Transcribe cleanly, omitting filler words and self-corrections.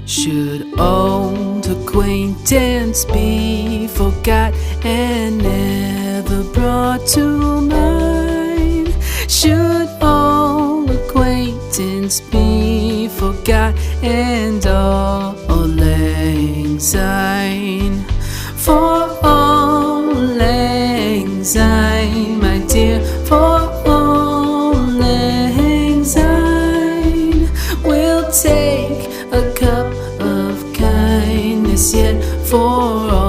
Should old acquaintance be forgot and never brought to mind? Should old acquaintance be forgot and all lang syne? For all lang syne, my dear, for all lang syne, we'll take a cup of kindness yet for all.